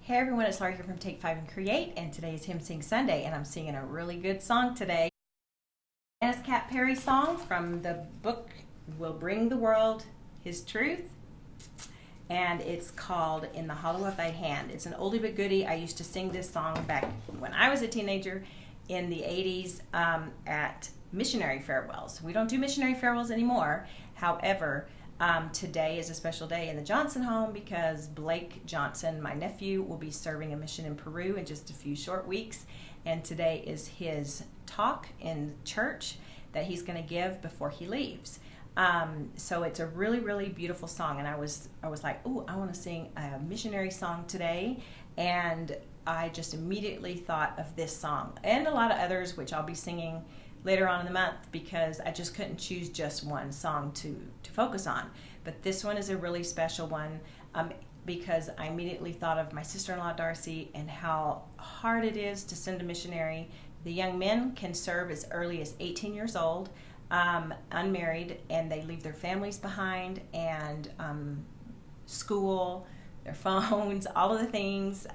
Hey everyone, it's Laurie here from Take 5 and Create, and today is Hymn Sing Sunday, and I'm singing a really good song today. Janice Cat Perry song from the book Will Bring the World His Truth, and it's called In the Hollow of Thy Hand. It's an oldie but goodie. I used to sing this song back when I was a teenager in the 80s at missionary farewells. We don't do missionary farewells anymore. However, today is a special day in the Johnson home because Blake Johnson, my nephew, will be serving a mission in Peru in just a few short weeks. And today is his talk in church that he's going to give before he leaves. So it's a really, really beautiful song. And I was like, ooh, I want to sing a missionary song today. And I just immediately thought of this song and a lot of others, which I'll be singing later on in the month, because I just couldn't choose just one song to focus on. But this one is a really special one because I immediately thought of my sister-in-law Darcy and how hard it is to send a missionary. The young men can serve as early as 18 years old, unmarried, and they leave their families behind and school, their phones, all of the things,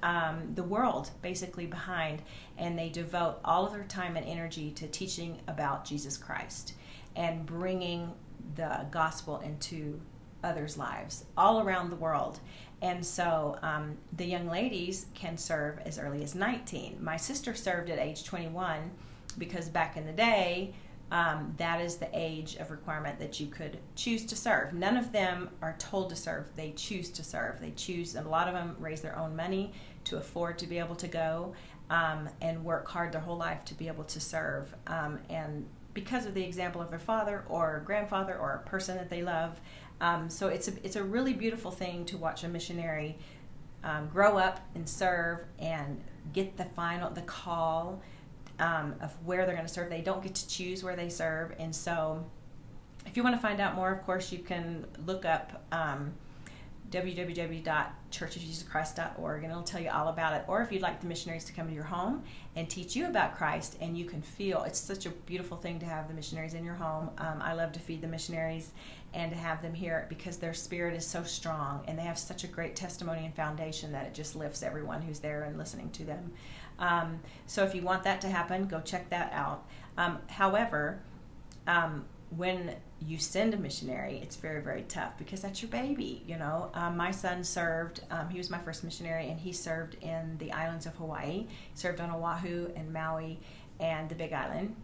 the world basically behind, and they devote all of their time and energy to teaching about Jesus Christ and bringing the gospel into others' lives all around the world. And so the young ladies can serve as early as 19. My sister served at age 21 because back in the day, that is the age of requirement that you could choose to serve. None of them are told to serve. They choose to serve. They choose, and a lot of them raise their own money to afford to be able to go and work hard their whole life to be able to serve. And because of the example of their father or grandfather or a person that they love. So it's a really beautiful thing to watch a missionary grow up and serve and get the call of where they're going to serve. They don't get to choose where they serve. And so if you want to find out more, of course, you can look up www.churchofjesuschrist.org, and it'll tell you all about it. Or if you'd like the missionaries to come to your home and teach you about Christ, and you can feel, it's such a beautiful thing to have the missionaries in your home. I love to feed the missionaries and to have them here because their spirit is so strong and they have such a great testimony and foundation that it just lifts everyone who's there and listening to them. So if you want that to happen, go check that out. However, when you send a missionary, it's very, very tough because that's your baby, you know. My son served, he was my first missionary, and he served in the islands of Hawaii. He served on Oahu and Maui and the Big Island.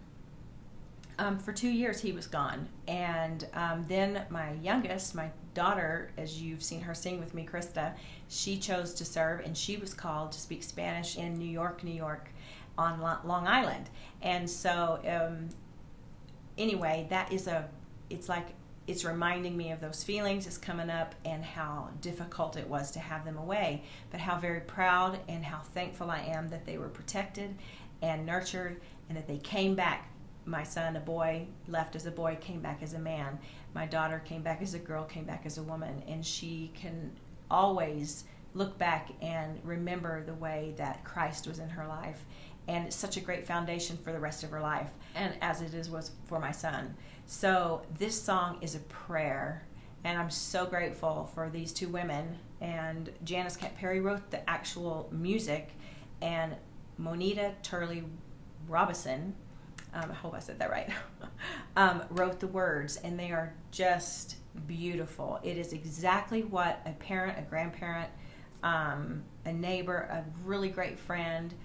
For 2 years he was gone. And then my youngest, my daughter, as you've seen her sing with me, Krista, she chose to serve, and she was called to speak Spanish in New York, on Long Island. And so anyway, it's reminding me of those feelings. It's coming up and how difficult it was to have them away, but how very proud and how thankful I am that they were protected and nurtured and that they came back. My son, a boy, left as a boy, came back as a man. My daughter came back as a girl, came back as a woman, and she can always look back and remember the way that Christ was in her life. And it's such a great foundation for the rest of her life, and as it was for my son. So this song is a prayer, and I'm so grateful for these two women. And Janice Cat Perry wrote the actual music, and Monita Turley Robinson, I hope I said that right, wrote the words, and they are just beautiful. It is exactly what a parent, a grandparent, a neighbor, a really great friend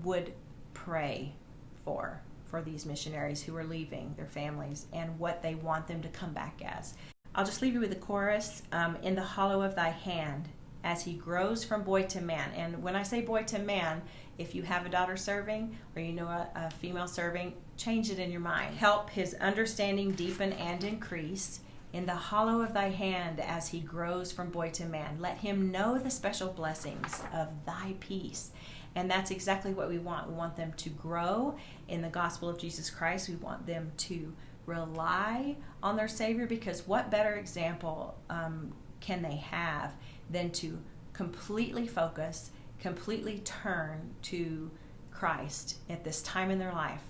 would pray for these missionaries who are leaving their families and what they want them to come back as. I'll just leave you with the chorus, in the hollow of thy hand, as he grows from boy to man. And when I say boy to man, if you have a daughter serving or you know a female serving, change it in your mind. Help his understanding deepen and increase in the hollow of thy hand as he grows from boy to man. Let him know the special blessings of thy peace. And that's exactly what we want. We want them to grow in the gospel of Jesus Christ. We want them to rely on their Savior, because what better example can they have than to completely focus, completely turn to Christ at this time in their life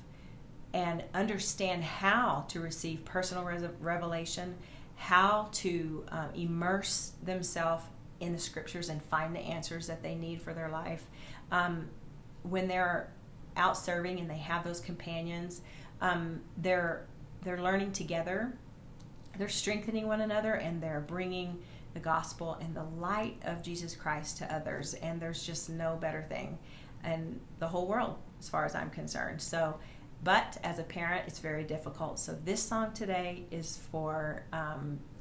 and understand how to receive personal revelation, how to immerse themselves in the scriptures and find the answers that they need for their life. When they're out serving and they have those companions, they're learning together, they're strengthening one another, and they're bringing the gospel and the light of Jesus Christ to others. And there's just no better thing in the whole world as far as I'm concerned. So, but as a parent, it's very difficult. So this song today is for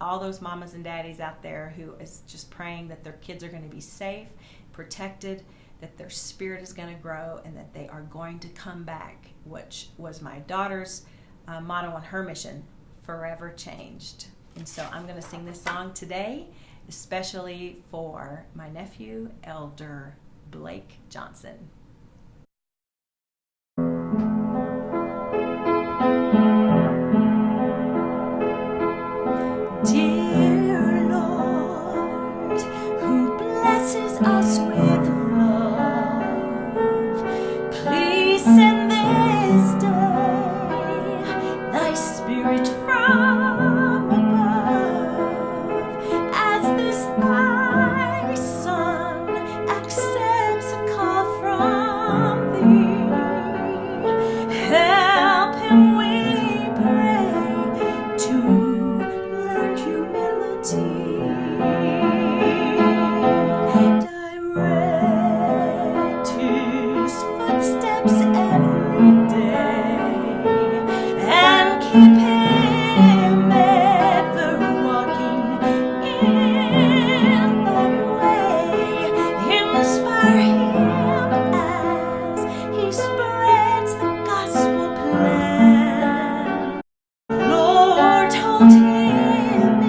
all those mamas and daddies out there who is just praying that their kids are going to be safe, protected, that their spirit is going to grow, and that they are going to come back, which was my daughter's motto on her mission, forever changed. And so I'm going to sing this song today, especially for my nephew, Elder Blake Johnson. Dear Lord, who blesses us with love, please send this day thy spirit from above, as this thy son accepts a call from thee. Help him, we pray, to learn humility. Direct his footsteps every day, and keep him ever walking in thy way. Inspire him as he spreads the gospel plan. Lord, hold him in the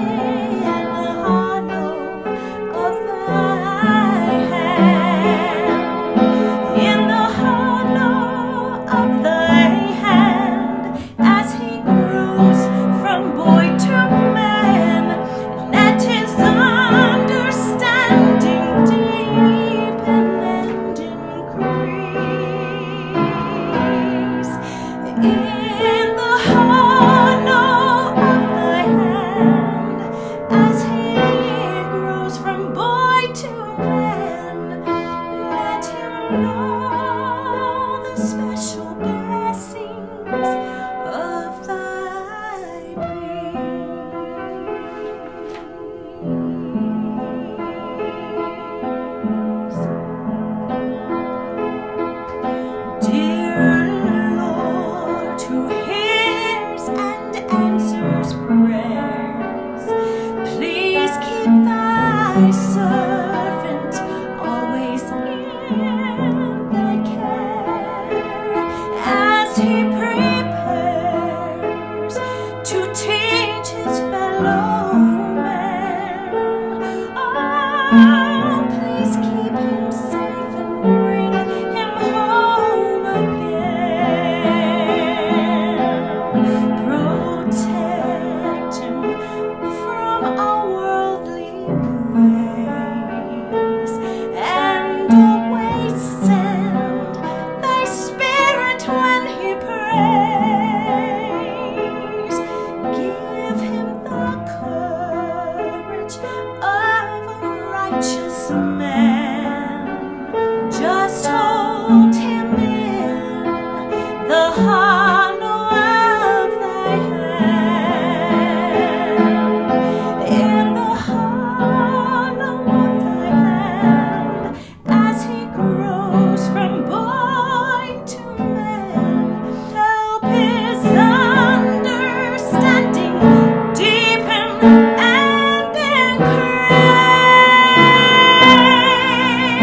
hollow of thy hand, in the hollow of thy hand, as he grows from boy to man. Let his understanding deepen and increase. In the hollow of thy hand, as he grows from boy to man, let him know the special blessings of thy peace. Dear Lord, who hears and answers prayers, please keep thy servant always in thy care, as he prepares to teach his fellow men. Oh, please keep him safe and bring him home again. Protect him from all worldly ways, and always send thy spirit when he prays. Give him the courage of a righteous man. Just hold him in the hollow of thy hand, in the hollow of thy hand, as he grows from boy to man. Help his understanding deepen and increase.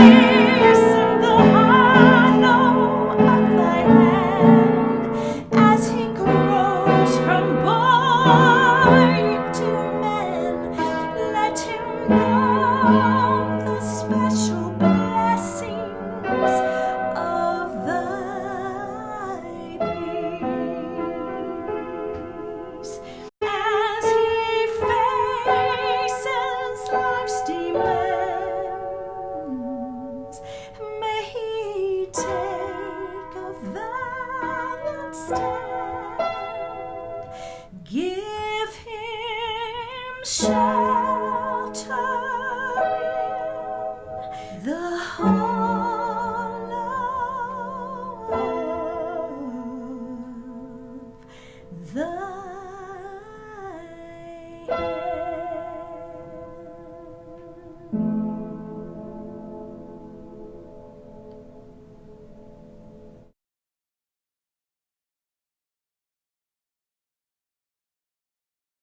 In the hollow of thy hand, as he grows from boy to man, let him know the special blessings of thy peace. As he faces life's demands, may he take a valiant stand. Give him shelter care.